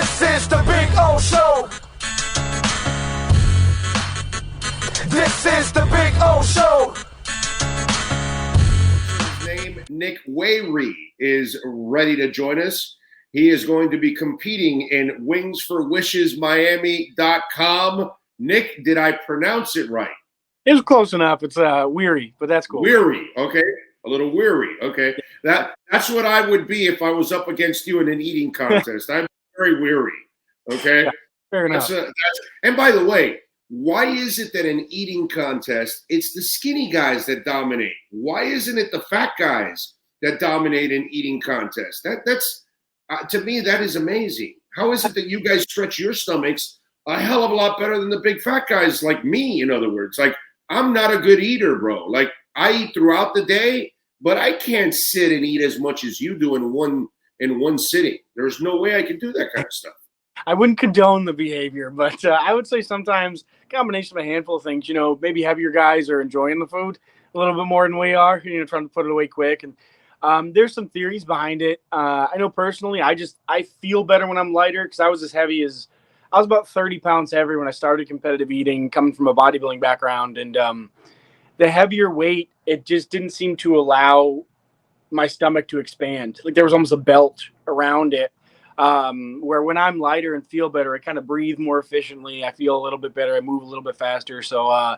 This is the Big O Show. This is the Big O Show. His name, Nick Wehry, is ready to join us. He is going to be competing in wingsforwishesmiami.com. Nick, did I pronounce it right? It was close enough. It's Wehry, but that's cool. Wehry, okay. A little weary, okay. That's what I would be if I was up against you in an eating contest. I'm very weary, okay. Yeah, fair enough. And by the way, why is it that in eating contest it's the skinny guys that dominate? Why isn't it the fat guys that dominate in eating contests? That's to me, that is amazing. How is it that you guys stretch your stomachs a hell of a lot better than the big fat guys like me? In other words, like, I'm not a good eater, bro. Like, I eat throughout the day, but I can't sit and eat as much as you do in one sitting. There's no way I can do that kind of stuff. I wouldn't condone the behavior, but I would say sometimes a combination of a handful of things. You know, maybe heavier guys are enjoying the food a little bit more than we are. You know, trying to put it away quick. And there's some theories behind it. I know personally, I feel better when I'm lighter because I was as heavy as I was about 30 pounds heavier when I started competitive eating, coming from a bodybuilding background, and the heavier weight, it just didn't seem to allow my stomach to expand. Like there was almost a belt around it. Where when I'm lighter and feel better, I kind of breathe more efficiently. I feel a little bit better. I move a little bit faster. So,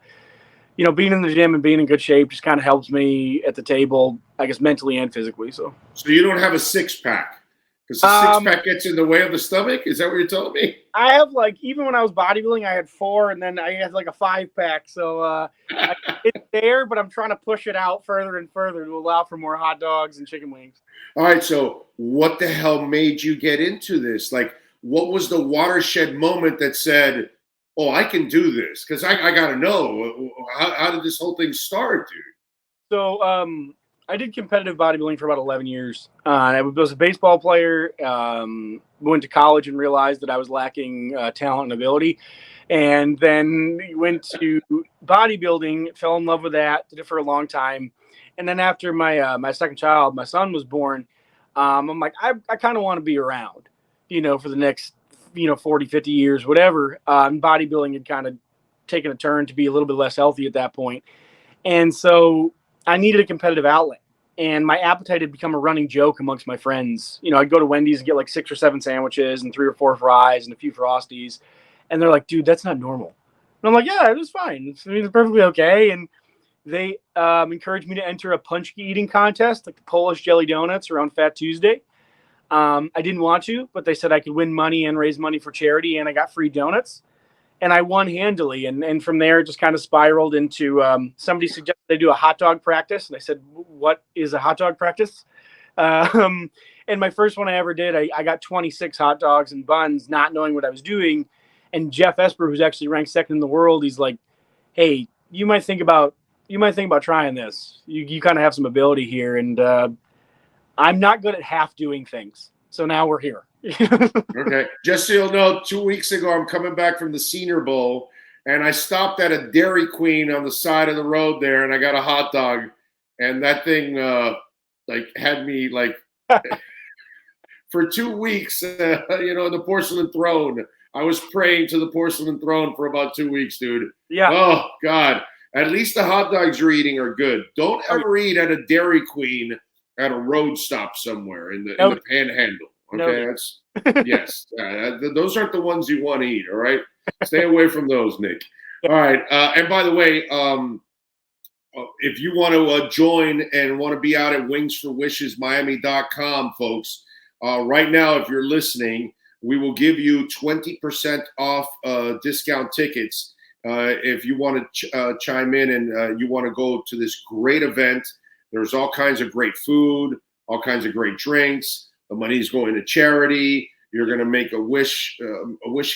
you know, being in the gym and being in good shape just kind of helps me at the table, I guess, mentally and physically. So you don't have a six-pack because the six-pack gets in the way of the stomach? Is that what you're telling me? I have, like, even when I was bodybuilding, I had 4, and then I had like a 5-pack. So it's there, but I'm trying to push it out further and further to allow for more hot dogs and chicken wings. All right, so what the hell made you get into this? Like, what was the watershed moment that said, oh, I can do this? Because I got to know, how did this whole thing start, dude? So I did competitive bodybuilding for about 11 years. I was a baseball player, went to college and realized that I was lacking talent and ability. And then went to bodybuilding, fell in love with that, did it for a long time. And then after my second child, my son, was born, I'm like, I kind of want to be around, you know, for the next, 40, 50 years, whatever. Bodybuilding had kind of taken a turn to be a little bit less healthy at that point. And so I needed a competitive outlet. And my appetite had become a running joke amongst my friends. You know, I'd go to Wendy's and get like 6 or 7 sandwiches and 3 or 4 fries and a few Frosties. And they're like, dude, that's not normal. And I'm like, yeah, it was fine. It's perfectly okay. And they encouraged me to enter a punch eating contest, like the Polish jelly donuts around Fat Tuesday. I didn't want to, but they said I could win money and raise money for charity, and I got free donuts. And I won handily. And from there, it just kind of spiraled into somebody suggested they do a hot dog practice. And I said, what is a hot dog practice? And my first one I ever did, I got 26 hot dogs and buns, not knowing what I was doing. And Jeff Esper, who's actually ranked second in the world, he's like, hey, you might think about trying this. You kind of have some ability here. And I'm not good at half doing things. So now we're here. Okay. Just so you'll know, 2 weeks ago, I'm coming back from the Senior Bowl, and I stopped at a Dairy Queen on the side of the road there, and I got a hot dog. And that thing, had me, for 2 weeks, in the porcelain throne. I was praying to the porcelain throne for about 2 weeks, dude. Yeah. Oh, God. At least the hot dogs you're eating are good. Don't ever eat at a Dairy Queen at a road stop somewhere in the panhandle. Okay, that's yes. Those aren't the ones you want to eat. All right, stay away from those, Nick. All right, and by the way, if you want to join and want to be out at wingsforwishesmiami.com, folks, right now, if you're listening, we will give you 20% off discount tickets if you want to chime in and you want to go to this great event. There's all kinds of great food, all kinds of great drinks. The money's going to charity. You're going to make a wish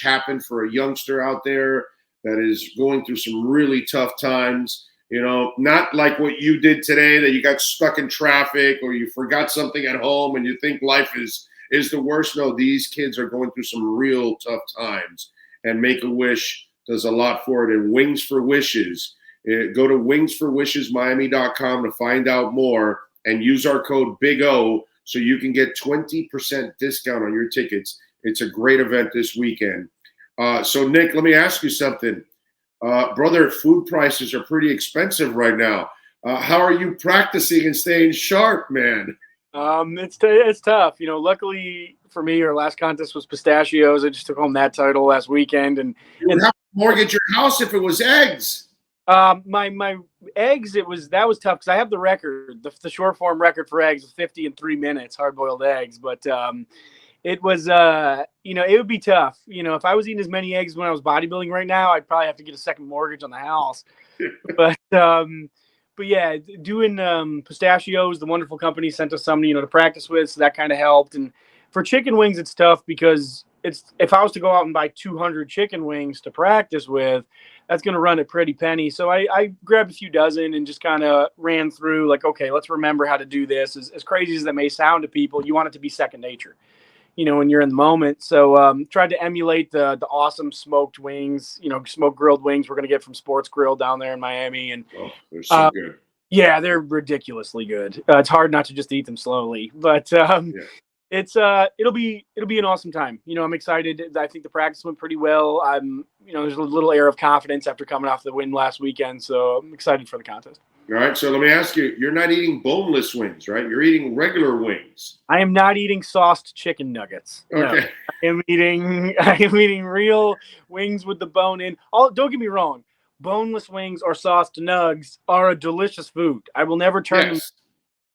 happen for a youngster out there that is going through some really tough times. You know, not like what you did today, that you got stuck in traffic or you forgot something at home and you think life is the worst. No, these kids are going through some real tough times, and Make-A-Wish does a lot for it. And Wings for Wishes, go to wingsforwishesmiami.com to find out more and use our code Big O so you can get 20% discount on your tickets It's a great event this weekend. So, Nick, let me ask you something. Brother, food prices are pretty expensive right now. How are you practicing and staying sharp, man? It's tough. Luckily for me, our last contest was pistachios. I just took home that title last weekend. You would have to mortgage your house if it was eggs. My eggs, that was tough because I have the record, the short form record for eggs, 50 in 3 minutes, hard boiled eggs. But it was, it would be tough. If I was eating as many eggs when I was bodybuilding right now, I'd probably have to get a second mortgage on the house. But yeah, doing pistachios, the wonderful company sent us some, to practice with, so that kind of helped. And for chicken wings, it's tough because if I was to go out and buy 200 chicken wings to practice with, that's going to run a pretty penny. So I grabbed a few dozen and just kind of ran through like, okay, let's remember how to do this. As crazy as that may sound to people, you want it to be second nature, when you're in the moment. So tried to emulate the awesome smoked wings, smoked grilled wings we're going to get from Sports Grill down there in Miami. And they're so good. Yeah, they're ridiculously good. It's hard not to just eat them slowly, but it'll be an awesome time. I'm excited. I think the practice went pretty well. There's a little air of confidence after coming off the win last weekend, so I'm excited for the contest. All right, so let me ask you, you're not eating boneless wings, right? You're eating regular wings. I am not eating sauced chicken nuggets. Okay. No. I am eating real wings with the bone in. Don't get me wrong. Boneless wings or sauced nugs are a delicious food. I will never turn them.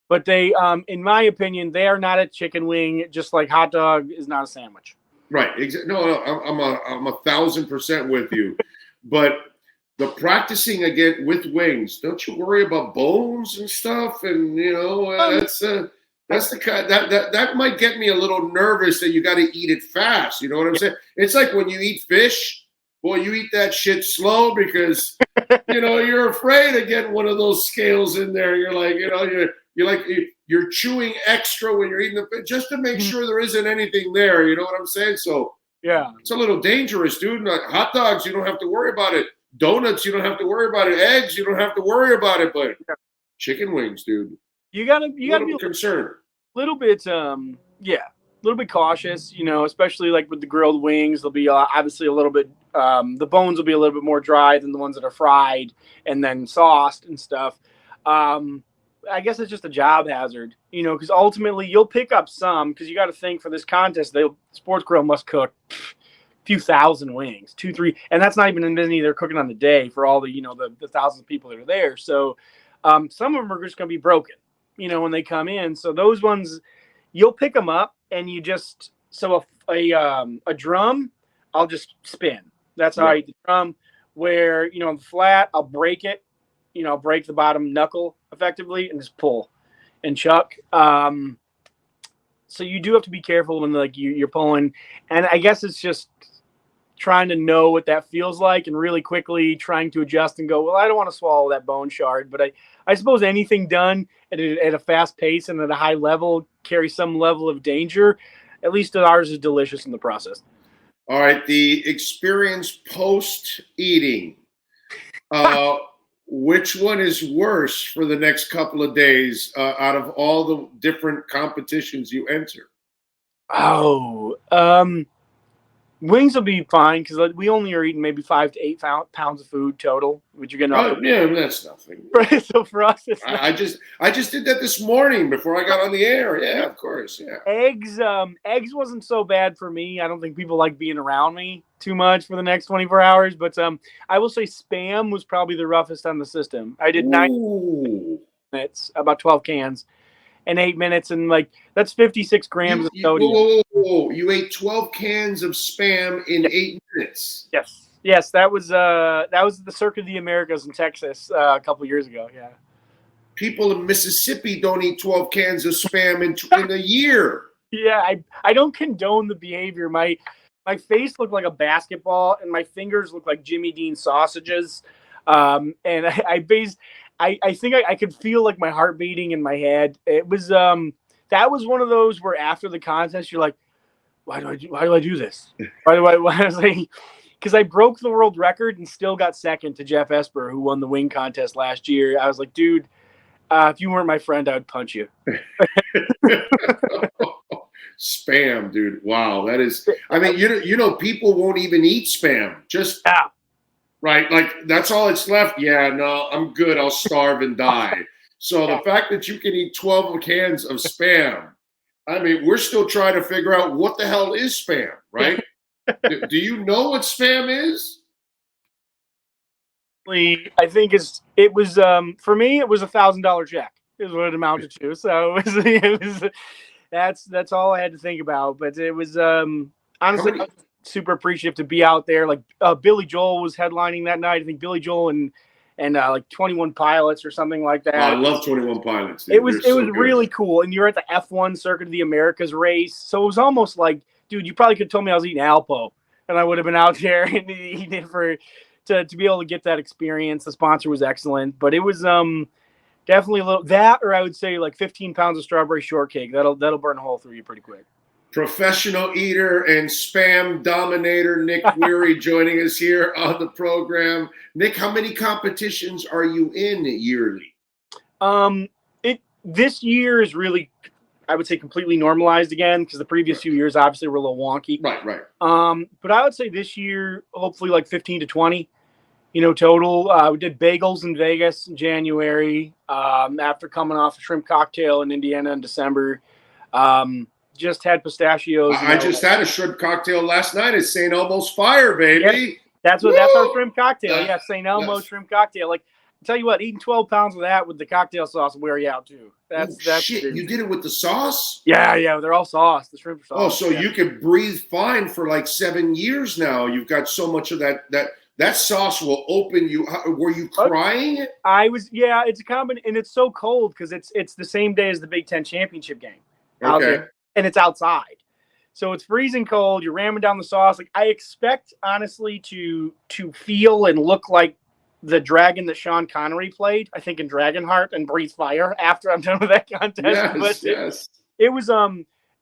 But they, in my opinion, they are not a chicken wing, just like hot dog is not a sandwich. Right. No, I'm 1,000% with you. But the practicing again with wings, don't you worry about bones and stuff? And that's the kind that might get me a little nervous that you got to eat it fast. You know what I'm saying? It's like when you eat fish. Boy, you eat that shit slow because you're afraid of getting one of those scales in there. You're like, you're chewing extra when you're eating the fish just to make sure there isn't anything there. You know what I'm saying? So yeah, it's a little dangerous, dude. Like hot dogs, you don't have to worry about it. Donuts, you don't have to worry about it. Eggs, you don't have to worry about it. But chicken wings, dude, you gotta be concerned. Little bit, a little bit cautious, especially like with the grilled wings. They'll be obviously a little bit, the bones will be a little bit more dry than the ones that are fried and then sauced and stuff. I guess it's just a job hazard, because ultimately you'll pick up some, because you got to think for this contest, Sports Grill must cook a few thousand wings, 2, 3, and that's not even in any they're cooking on the day for all the, the thousands of people that are there. So some of them are just going to be broken, when they come in. So those ones, you'll pick them up. And you just a drum, I'll just spin. That's how I eat the drum. Where on the flat, I'll break it. I'll break the bottom knuckle effectively and just pull and chuck. So you do have to be careful when you're pulling. And I guess it's just trying to know what that feels like and really quickly trying to adjust and go, well, I don't want to swallow that bone shard, but I suppose anything done at a fast pace and at a high level carries some level of danger. At least ours is delicious in the process. All right. The experience post-eating, which one is worse for the next couple of days out of all the different competitions you enter? Wings will be fine because we only are eating maybe 5 to 8 pounds of food total, which you're gonna. Yeah, that's nothing. So for us, it's I just did that this morning before I got on the air. Yeah, of course. Yeah. Eggs wasn't so bad for me. I don't think people like being around me too much for the next 24 hours. But I will say Spam was probably the roughest on the system. I did 9 minutes, about 12 cans. In 8 minutes, and that's 56 grams of sodium. Whoa. You ate 12 cans of Spam in 8 minutes. Yes, that was the Circuit of the Americas in Texas a couple years ago. Yeah. People in Mississippi don't eat 12 cans of Spam in a year. Yeah, I don't condone the behavior. My face looked like a basketball, and my fingers looked like Jimmy Dean sausages. And I think I could feel like my heart beating in my head. It was that was one of those where after the contest you're like, why do I do this? Because I broke the world record and still got second to Jeff Esper, who won the wing contest last year. I was like, dude, if you weren't my friend, I would punch you. Spam, dude. Wow, that is. I mean, you know, people won't even eat spam. Just right, like that's all it's left. Yeah, no, I'm good. I'll starve and die. So the fact that you can eat 12 cans of spam, I mean, we're still trying to figure out what the hell is spam, right? Do you know what spam is? I think it was for me it was $1,000 check is what it amounted to. So it was that's all I had to think about. But it was honestly I was super appreciative to be out there. Like Billy Joel was headlining that night. I think Billy Joel and like 21 Pilots or something like that. Oh, I love 21 Pilots. Dude. It was really cool. And you're at the F1 Circuit of the Americas race, so it was almost like, dude, you probably could have told me I was eating Alpo, and I would have been out there and eating it to be able to get that experience. The sponsor was excellent, but it was definitely a little that, or I would say like 15 pounds of strawberry shortcake. That'll burn a hole through you pretty quick. Professional eater and spam dominator Nick Wehry joining us here on the program. Nick, how many competitions are you in yearly? This year is really, I would say, completely normalized again, because the previous few years obviously were a little wonky. Right. But I would say this year, hopefully like 15 to 20. Total. We did bagels in Vegas in January. After coming off a shrimp cocktail in Indiana in December. Just had pistachios. I just had a shrimp cocktail last night at St. Elmo's Fire, baby. That's our shrimp cocktail. Yeah, St. Elmo's shrimp cocktail. Like, I tell you what, eating 12 pounds of that with the cocktail sauce will wear you out too. That's shit. You did it with the sauce? Yeah, they're all sauce. The shrimp are sauce. Oh, so you could breathe fine for like 7 years now. You've got so much of that sauce will open you. Were you crying? I was. Yeah, it's a combination, and it's so cold because it's the same day as the Big Ten championship game out there, and it's outside, so it's freezing cold. You're ramming down the sauce. Like, I expect, honestly, to feel and look like the dragon that Sean Connery played, I think, in Dragonheart, and breathe fire after I'm done with that contest. Yes. It was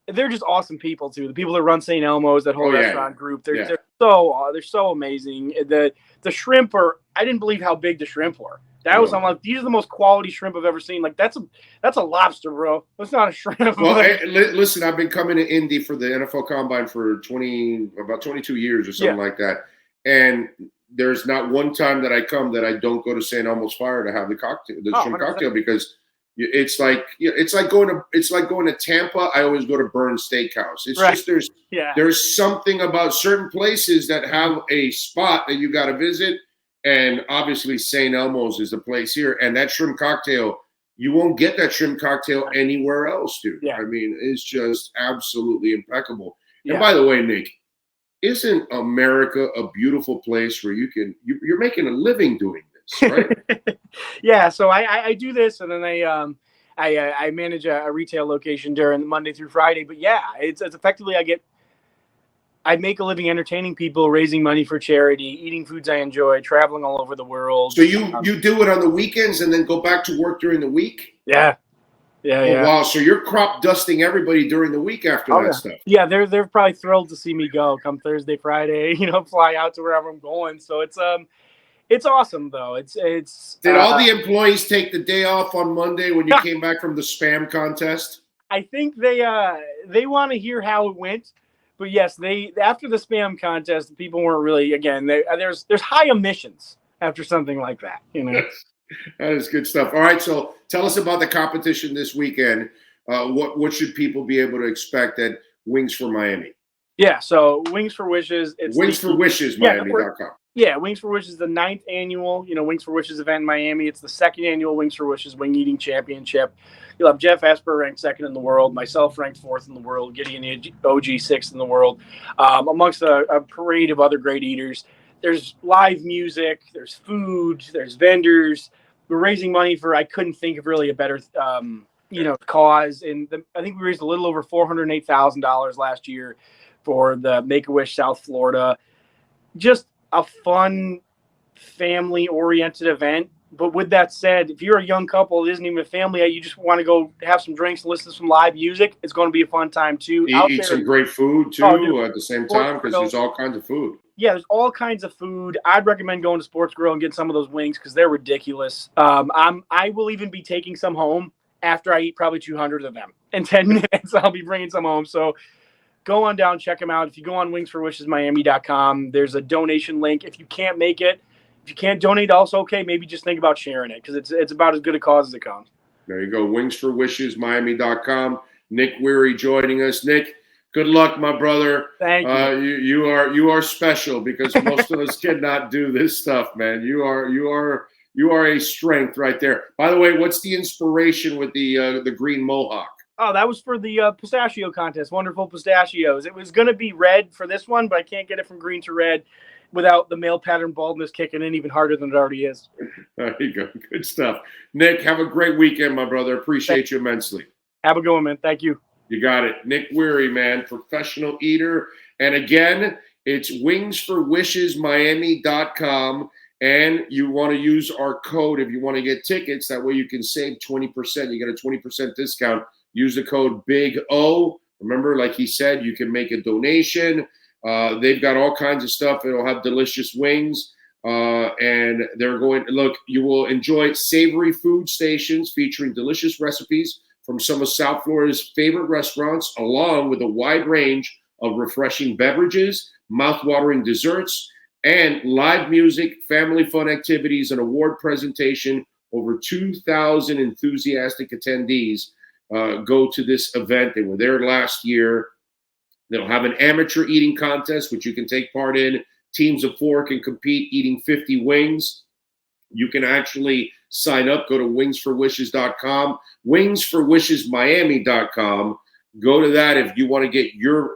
they're just awesome people too. The people that run St. Elmo's, that whole restaurant group, they're so amazing. The shrimp I didn't believe how big the shrimp were. I'm like, these are the most quality shrimp I've ever seen. Like, that's a lobster, bro. That's not a shrimp. Well, hey, listen, I've been coming to Indy for the NFL Combine for about 22 years or something like that, and there's not one time that I come that I don't go to St. Elmo's Fire to have the shrimp cocktail, because it's like going to Tampa. I always go to Burns Steakhouse. It's just there's something about certain places that have a spot that you got to visit, and obviously St. Elmo's is the place here. And that shrimp cocktail, you won't get that shrimp cocktail anywhere else, dude. I mean, it's just absolutely impeccable. And by the way, Nick, isn't America a beautiful place where you're making a living doing this, right? Yeah, so I do this, and then I manage a retail location during Monday through Friday. But yeah, it's effectively I make a living entertaining people, raising money for charity, eating foods I enjoy, traveling all over the world. So you do it on the weekends and then go back to work during the week? Yeah. Wow, so you're crop dusting everybody during the week after that stuff. Yeah, they're probably thrilled to see me go come Thursday, Friday, fly out to wherever I'm going. So it's awesome though. It's Did all the employees take the day off on Monday when you came back from the spam contest? I think they want to hear how it went. But yes, after the spam contest, people weren't really, again, there's high emissions after something like that, Yes. That is good stuff. All right, so tell us about the competition this weekend. What should people be able to expect at Wings for Miami? Yeah, so Wings for Wishes. It's Wings for Wishes, Miami.com. Yeah, Wings for Wishes is the 9th annual, Wings for Wishes event in Miami. It's the 2nd annual Wings for Wishes Wing Eating Championship. You'll have Jeff Esper ranked 2nd in the world, myself ranked 4th in the world, Gideon OG 6th in the world, amongst a parade of other great eaters. There's live music, there's food, there's vendors. We're raising money for, I couldn't think of really a better, cause. And I think we raised a little over $408,000 last year for the Make-A-Wish South Florida. Just a fun, family-oriented event. But with that said, if you're a young couple, it isn't even a family, you just want to go have some drinks and listen to some live music, it's going to be a fun time too. Eat some great food too at the same time, because there's all kinds of food. Yeah, there's all kinds of food. I'd recommend going to Sports Grill and getting some of those wings because they're ridiculous. I will even be taking some home after I eat probably 200 of them. In 10 minutes, I'll be bringing some home. So go on down, check them out. If you go on wingsforwishesmiami.com, there's a donation link. If you can't make it, if you can't donate, also okay, maybe just think about sharing it, because it's about as good a cause as it comes. There you go, wingsforwishesmiami.com. Nick Wehry joining us. Nick, good luck, my brother. Thank you. You are special, because most of us cannot do this stuff, man. You are a strength right there. By the way, what's the inspiration with the green mohawk? Oh, that was for the pistachio contest. Wonderful pistachios. It was going to be red for this one, but I can't get it from green to red without the male pattern baldness kicking in even harder than it already is. There you go. Good stuff. Nick, have a great weekend, my brother. Appreciate you immensely. Have a good one, man. Thank you. You got it. Nick Wehry, man, professional eater. And again, it's wingsforwishesmiami.com. And you want to use our code if you want to get tickets. That way you can save 20%. You get a 20% discount. Use the code Big O. Remember, like he said, you can make a donation. They've got all kinds of stuff. It'll have delicious wings. And they're going, look, you will enjoy savory food stations featuring delicious recipes from some of South Florida's favorite restaurants, along with a wide range of refreshing beverages, mouth-watering desserts, and live music, family fun activities, and award presentation. Over 2,000 enthusiastic attendees go to this event. They were there last year. They'll have an amateur eating contest, which you can take part in. Teams of 4 can compete eating 50 wings. You can actually sign up. Go to wingsforwishes.com, wingsforwishesmiami.com. Go to that if you want to get your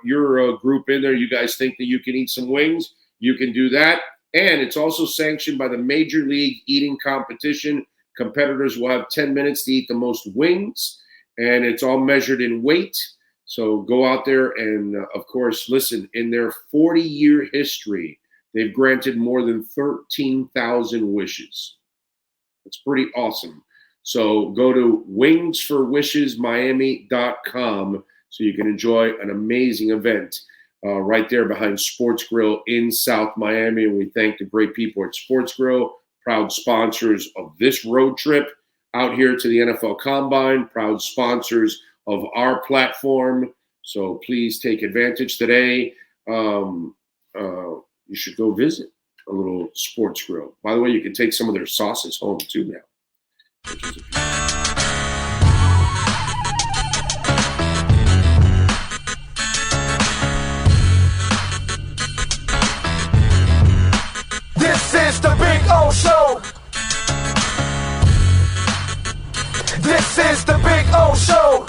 group in there. You guys think that you can eat some wings, you can do that. And it's also sanctioned by the Major League Eating Competition. Competitors will have 10 minutes to eat the most wings, and it's all measured in weight. So go out there and, of course, listen, in their 40-year history, they've granted more than 13,000 wishes. It's pretty awesome. So go to wingsforwishesmiami.com so you can enjoy an amazing event right there behind Sports Grill in South Miami. And we thank the great people at Sports Grill, proud sponsors of this road trip out here to the NFL Combine, proud sponsors of our platform. So please take advantage today. You should go visit a little Sports Grill. By the way, you can take some of their sauces home too now. This is the Big O Show. This is the Big O Show.